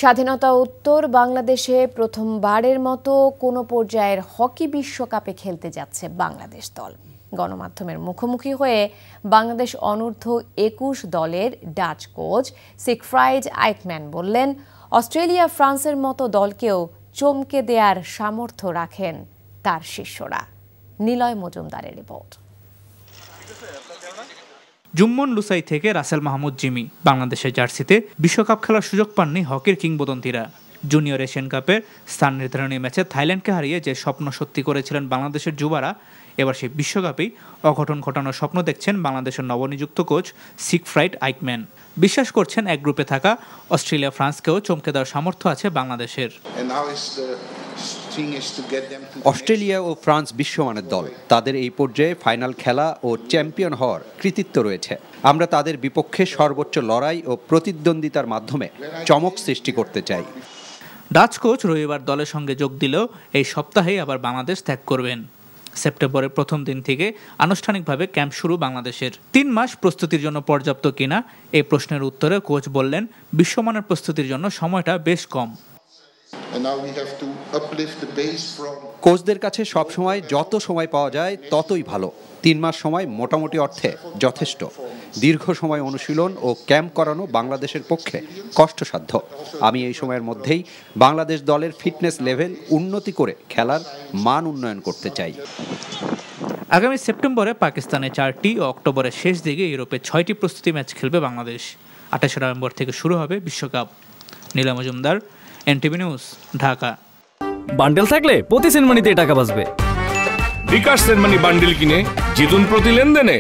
স্বাধীনতা উত্তর বাংলাদেশে প্রথমবারের মতো কোনো পর্যায়ের হকি বিশ্বকাপে খেলতে যাচ্ছে বাংলাদেশ দল। গণমাধ্যমের মুখোমুখি হয়ে বাংলাদেশ অনূর্ধ্ব-21 দলের ডাচ কোচ সিগফ্রাইড আইকম্যান বললেন, অস্ট্রেলিয়া ফ্রান্সের মতো দলকেও চমকে দেওয়ার সামর্থ্য রাখেন তার শিষ্যরা। নিলয় মজুমদারের রিপোর্ট। জুম্মন লুসাই থেকে রাসেল মাহমুদ জিমি বাংলাদেশের জার্সিতে বিশ্বকাপ খেলার সুযোগ পাননি হকির কিংবদন্তিরা। জুনিয়র এশিয়ান কাপের স্থান নির্ধারণী ম্যাচে থাইল্যান্ডকে হারিয়ে যে স্বপ্ন সত্যি করেছিলেন বাংলাদেশের যুবারা, এবার সেই বিশ্বকাপেই অঘটন ঘটানোর স্বপ্ন দেখছেন বাংলাদেশের নবনিযুক্ত কোচ সিগফ্রাইড আইকম্যান। বিশ্বাস করছেন এক গ্রুপে থাকা অস্ট্রেলিয়া ফ্রান্সকেও চমকে দেওয়ার সামর্থ্য আছে বাংলাদেশের। অস্ট্রেলিয়া ও ফ্রান্স বিশ্বমানের দল, তাদের এই পর্যায়ে ফাইনাল খেলা ও চ্যাম্পিয়ন হওয়ার কৃতিত্ব রয়েছে। আমরা তাদের বিপক্ষে সর্বোচ্চ লড়াই ও প্রতিদ্বন্দ্বিতার মাধ্যমে চমক সৃষ্টি করতে চাই। ডাচ কোচ রবিবার দলের সঙ্গে যোগ দিলেও এই সপ্তাহেই আবার বাংলাদেশ ত্যাগ করবেন। সেপ্টেম্বরের প্রথম দিন থেকে আনুষ্ঠানিকভাবে ক্যাম্প শুরু বাংলাদেশের। 3 মাস প্রস্তুতির জন্য পর্যাপ্ত কিনা এই প্রশ্নের উত্তরে কোচ বললেন, বিশ্বমানের প্রস্তুতির জন্য সময়টা বেশ কম। কোচদের কাছে সবসময় যত সময় পাওয়া যায় ততই ভালো। 3 মাস সময় মোটামুটি অর্থে যথেষ্ট। দীর্ঘ সময় অনুশীলন ও ক্যাম্প করানো বাংলাদেশের পক্ষে কষ্টসাধ্য। আমি এই সময়ের মধ্যেই বাংলাদেশ দলের ফিটনেস লেভেল উন্নতি করে খেলার মান উন্নয়ন করতে চাই। আগামী সেপ্টেম্বরে পাকিস্তানে 4টি ও অক্টোবরের শেষ দিকে ইউরোপে 6টি প্রস্তুতি ম্যাচ খেলবে বাংলাদেশ। 28 নভেম্বর থেকে শুরু হবে বিশ্বকাপ। Nila Majumdar, NTV news, Dhaka. Bundle থাকলে প্রতি সেনমানিতে টাকা বাঁচবে। বিকাশ সেনমানি বান্ডেল কিনে জিতুন প্রতি লেনদেনে।